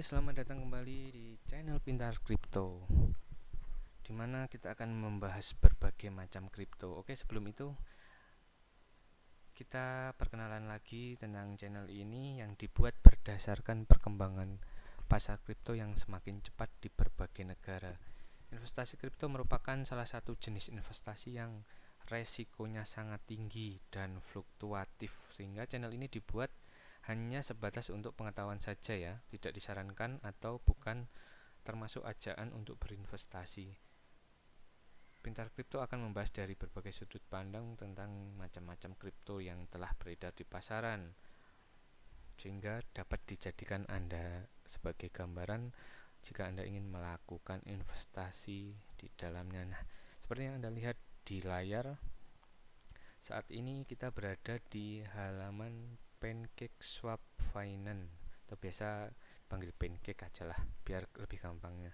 Selamat datang kembali di channel Pintar Kripto, di mana kita akan membahas berbagai macam kripto. Oke, sebelum itu kita perkenalan lagi tentang channel ini yang dibuat berdasarkan perkembangan pasar kripto yang semakin cepat di berbagai negara. Investasi kripto merupakan salah satu jenis investasi yang resikonya sangat tinggi dan fluktuatif, sehingga channel ini dibuat hanya sebatas untuk pengetahuan saja ya, tidak disarankan atau bukan termasuk ajaan untuk berinvestasi. Pintar Kripto akan membahas dari berbagai sudut pandang tentang macam-macam kripto yang telah beredar di pasaran, sehingga dapat dijadikan Anda sebagai gambaran jika Anda ingin melakukan investasi di dalamnya. Nah, seperti yang Anda lihat di layar, saat ini kita berada di halaman PancakeSwap Finance, atau biasa panggil pancake aja lah biar lebih gampangnya.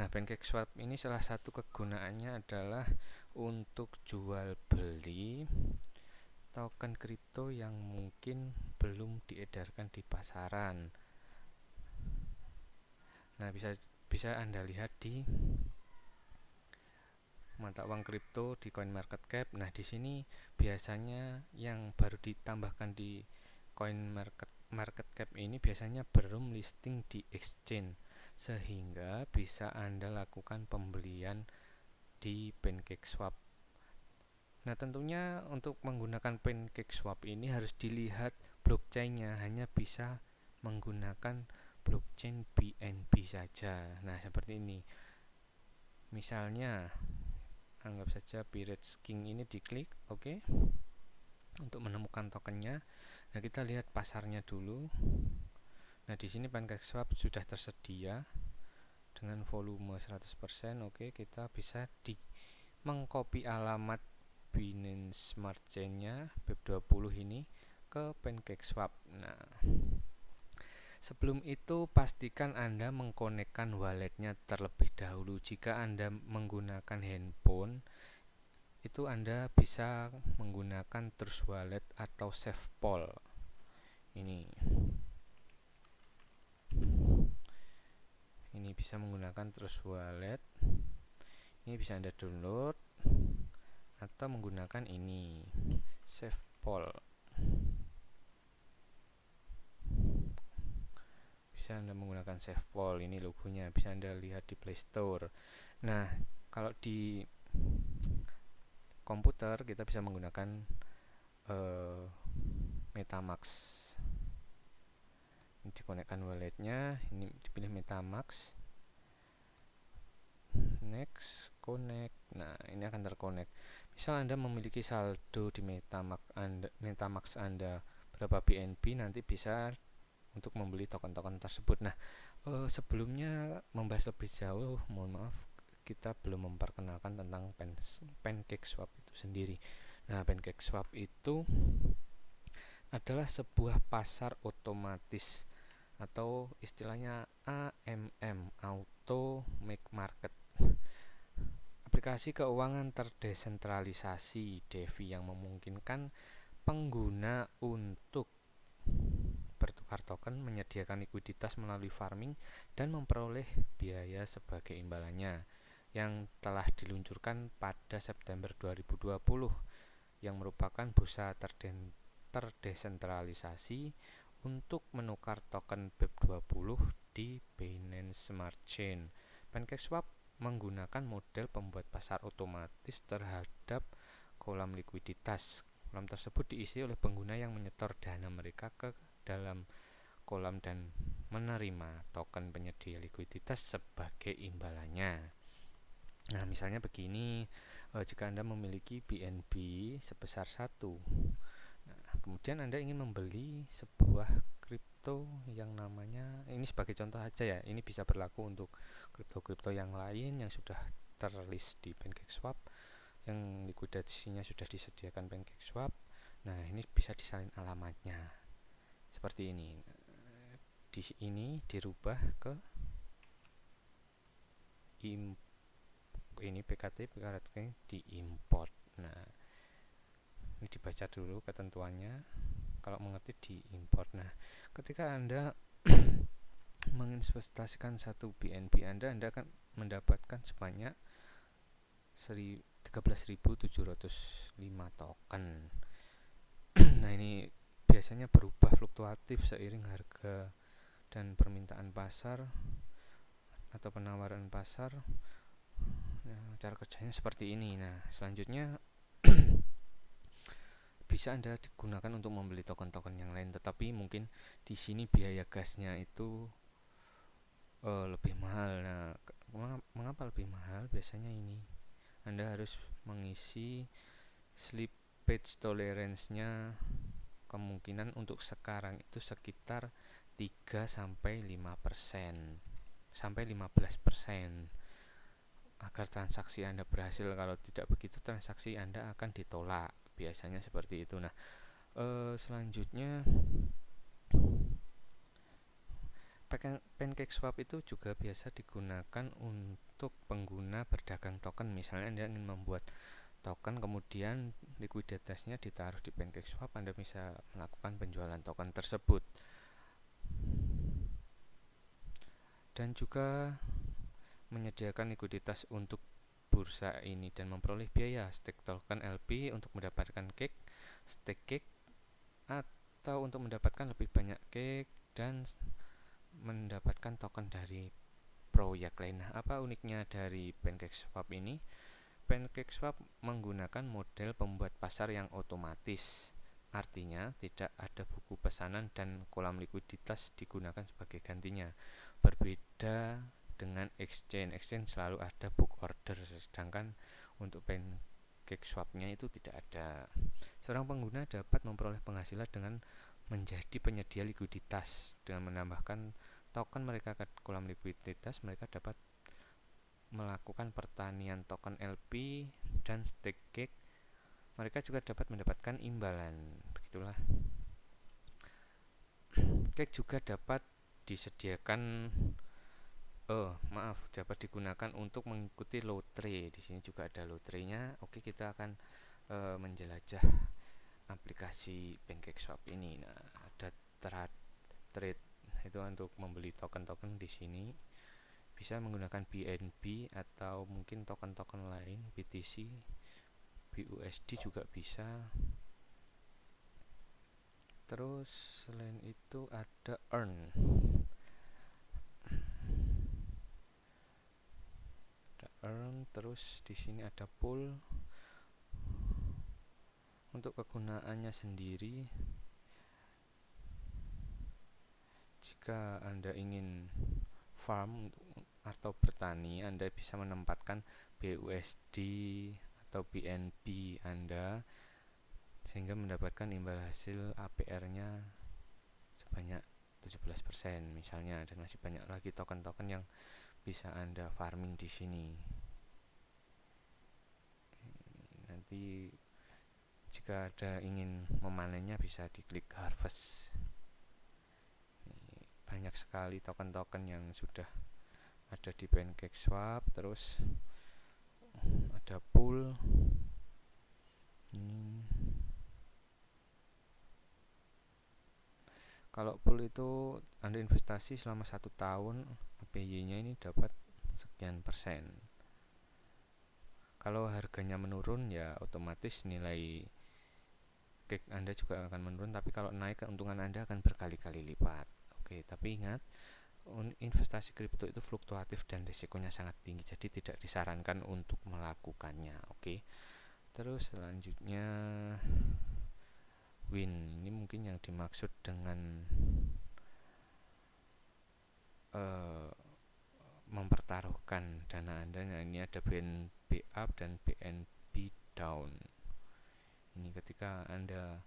Nah, PancakeSwap ini salah satu kegunaannya adalah untuk jual beli token kripto yang mungkin belum diedarkan di pasaran. Nah, bisa Anda lihat di mata uang kripto di CoinMarketCap. Nah, di sini biasanya yang baru ditambahkan di CoinMarketCap ini biasanya belum listing di exchange, sehingga bisa Anda lakukan pembelian di PancakeSwap. Nah, tentunya untuk menggunakan PancakeSwap ini harus dilihat blockchain-nya, hanya bisa menggunakan blockchain BNB saja. Nah, seperti ini. Misalnya, anggap saja Pirates King ini diklik, oke. Untuk menemukan tokennya. Nah, kita lihat pasarnya dulu. Nah, di sini PancakeSwap sudah tersedia dengan volume 100%. Oke, kita bisa mengcopy alamat Binance Smart Chain-nya BEP20 ini ke PancakeSwap. Nah, sebelum itu pastikan Anda mengkonekkan walletnya terlebih dahulu. Jika Anda menggunakan handphone, itu Anda bisa menggunakan Trust Wallet atau SafePol. Ini bisa menggunakan Trust Wallet. Ini bisa Anda download atau menggunakan ini SafePol. Bisa Anda menggunakan SafePol, ini logonya bisa Anda lihat di Play Store. Nah, kalau di komputer kita bisa menggunakan MetaMask. Ini dikonekkan walletnya, ini dipilih MetaMask. Next, connect. Nah, ini akan terkonek. Misal Anda memiliki saldo di MetaMask Anda berapa BNB, nanti bisa untuk membeli token-token tersebut. Nah, sebelumnya membahas lebih jauh, mohon maaf, kita belum memperkenalkan tentang PancakeSwap itu sendiri. Nah, PancakeSwap itu adalah sebuah pasar otomatis atau istilahnya AMM, Auto Make Market, aplikasi keuangan terdesentralisasi DeFi yang memungkinkan pengguna untuk bertukar token, menyediakan likuiditas melalui farming, dan memperoleh biaya sebagai imbalannya, yang telah diluncurkan pada September 2020, yang merupakan bursa terdesentralisasi untuk menukar token BEP20 di Binance Smart Chain. PancakeSwap menggunakan model pembuat pasar otomatis terhadap kolam likuiditas. Kolam tersebut diisi oleh pengguna yang menyetor dana mereka ke dalam kolam dan menerima token penyedia likuiditas sebagai imbalannya. Nah, misalnya begini, jika Anda memiliki BNB sebesar 1, nah, kemudian Anda ingin membeli sebuah kripto yang namanya, ini sebagai contoh aja ya, ini bisa berlaku untuk kripto-kripto yang lain yang sudah terlist di PancakeSwap, yang likuidasinya sudah disediakan PancakeSwap. Nah, ini bisa disalin alamatnya seperti ini. Di ini dirubah ke ini PKT diimport. Nah, ini dibaca dulu ketentuannya, kalau mengerti diimport. Nah, ketika Anda menginvestasikan satu BNB Anda akan mendapatkan sebanyak 13.705 token. Nah, ini biasanya berubah fluktuatif seiring harga dan permintaan pasar atau penawaran pasar. Nah, cara kerjanya seperti ini. Nah, selanjutnya bisa Anda digunakan untuk membeli token-token yang lain, tetapi mungkin di sini biaya gasnya itu lebih mahal. Nah, mengapa lebih mahal? Biasanya ini Anda harus mengisi slippage tolerance-nya, kemungkinan untuk sekarang itu sekitar 3 sampai 5% sampai 15% agar transaksi Anda berhasil. Kalau tidak begitu, transaksi Anda akan ditolak. Biasanya seperti itu. Nah, selanjutnya PancakeSwap itu juga biasa digunakan untuk pengguna berdagang token. Misalnya Anda ingin membuat token, kemudian likuiditasnya ditaruh di PancakeSwap, Anda bisa melakukan penjualan token tersebut. Dan juga menyediakan likuiditas untuk bursa ini dan memperoleh biaya stake token LP untuk mendapatkan stake cake, atau untuk mendapatkan lebih banyak cake dan mendapatkan token dari proyek lain. Nah, apa uniknya dari PancakeSwap ini? PancakeSwap menggunakan model pembuat pasar yang otomatis. Artinya tidak ada buku pesanan dan kolam likuiditas digunakan sebagai gantinya. Berbeda dengan exchange selalu ada book order, sedangkan untuk PancakeSwap-nya itu tidak ada. Seorang pengguna dapat memperoleh penghasilan dengan menjadi penyedia likuiditas. Dengan menambahkan token mereka ke kolam likuiditas, mereka dapat melakukan pertanian token LP dan stake cake. Mereka juga dapat mendapatkan imbalan. Begitulah. Cake juga dapat disediakan dapat digunakan untuk mengikuti lotre. Di sini juga ada lotrenya. Oke, kita akan menjelajah aplikasi PancakeSwap ini. Nah, ada trade itu untuk membeli token-token. Di sini bisa menggunakan BNB atau mungkin token-token lain, BTC, BUSD juga bisa. Terus selain itu ada earn. Terus di sini ada pool. Untuk kegunaannya sendiri, jika Anda ingin farm atau bertani, Anda bisa menempatkan BUSD atau BNB Anda sehingga mendapatkan imbal hasil APR-nya sebanyak 17% misalnya, dan masih banyak lagi token-token yang bisa Anda farming di sini. Nanti jika ada ingin memanennya bisa diklik harvest. Banyak sekali token-token yang sudah ada di PancakeSwap. Terus ada pool. Kalau pool itu Anda investasi selama 1 tahun, APY-nya ini dapat sekian persen. Kalau harganya menurun, ya otomatis nilai cake Anda juga akan menurun. Tapi kalau naik, keuntungan Anda akan berkali-kali lipat. Oke, tapi ingat, investasi kripto itu fluktuatif dan risikonya sangat tinggi, jadi tidak disarankan untuk melakukannya. Oke. Terus selanjutnya win. Ini mungkin yang dimaksud dengan mempertaruhkan dana Anda. Nah, ini ada BNB up dan BNB down. Ini ketika Anda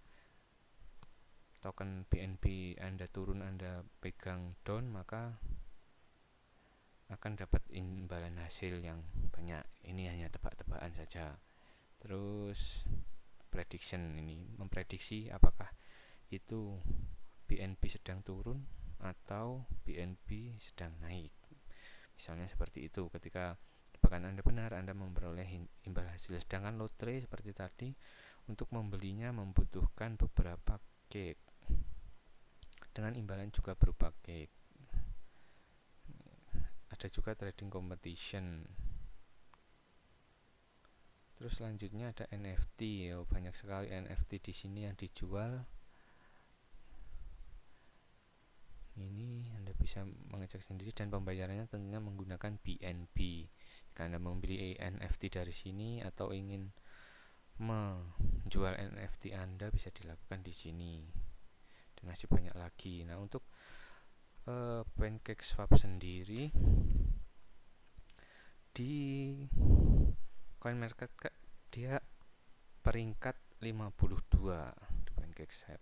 token BNB Anda turun, Anda pegang down, maka akan dapat imbalan hasil yang banyak. Ini hanya tebak-tebakan saja. Terus prediction, ini memprediksi apakah itu BNB sedang turun atau BNB sedang naik. Misalnya seperti itu. Ketika tebakan Anda benar, Anda memperoleh imbal hasil. Sedangkan lotre seperti tadi, untuk membelinya membutuhkan beberapa cake dengan imbalan juga berupa cake. ada juga trading competition. Terus selanjutnya ada NFT ya, banyak sekali NFT di sini yang dijual. Ini Anda bisa mengecek sendiri dan pembayarannya tentunya menggunakan BNB. Jika Anda membeli NFT dari sini atau ingin menjual NFT Anda bisa dilakukan di sini. Dan masih banyak lagi. Nah, untuk PancakeSwap sendiri di CoinMarketCap dia peringkat 52 di PancakeSwap.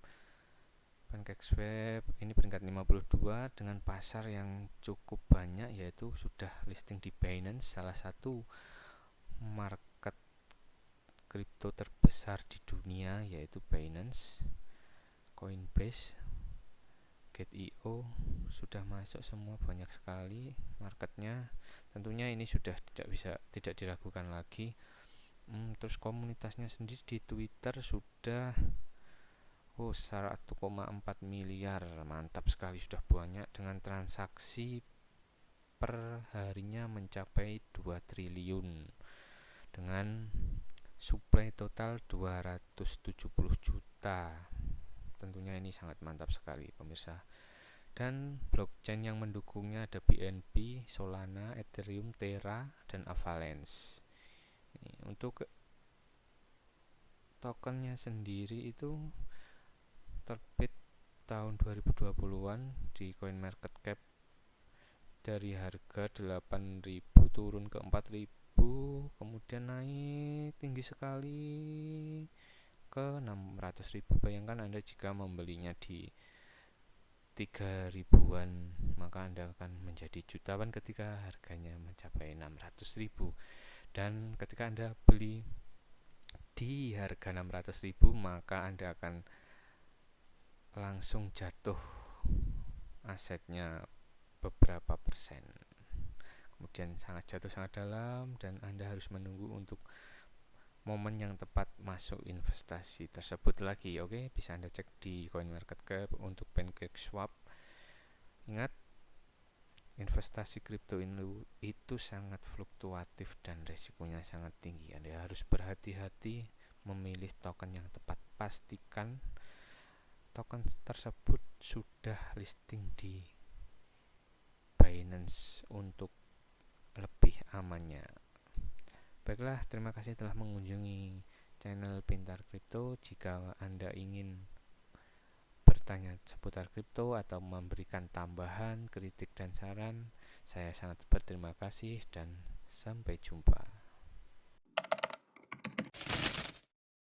PancakeSwap ini peringkat 52 dengan pasar yang cukup banyak, yaitu sudah listing di Binance, salah satu market kripto terbesar di dunia, yaitu Binance, Coinbase, Gate.io sudah masuk semua, banyak sekali marketnya. Tentunya ini sudah tidak diragukan lagi. Terus komunitasnya sendiri di Twitter sudah 1,4 miliar, mantap sekali, sudah banyak, dengan transaksi per harinya mencapai 2 triliun dengan supply total 270 juta. Tentunya ini sangat mantap sekali pemirsa. Dan blockchain yang mendukungnya ada BNB, Solana, Ethereum, Terra, dan Avalanche. Untuk tokennya sendiri itu terbit tahun 2020-an di CoinMarketCap dari harga 8.000 turun ke 4.000, kemudian naik tinggi sekali ke 600.000. Bayangkan Anda jika membelinya di 3.000-an, maka Anda akan menjadi jutawan ketika harganya mencapai 600.000. Dan ketika Anda beli di harga 600.000, maka Anda akan langsung jatuh asetnya beberapa persen, kemudian jatuh sangat dalam, dan Anda harus menunggu untuk momen yang tepat masuk investasi tersebut lagi. Oke, bisa Anda cek di CoinMarketCap. Untuk PancakeSwap, ingat, investasi kripto itu sangat fluktuatif dan resikonya sangat tinggi. Anda harus berhati-hati memilih token yang tepat. Pastikan token tersebut sudah listing di Binance untuk lebih amannya. Baiklah, terima kasih telah mengunjungi channel Pintar Kripto. Jika Anda ingin bertanya seputar kripto atau memberikan tambahan, kritik, dan saran, saya sangat berterima kasih dan sampai jumpa.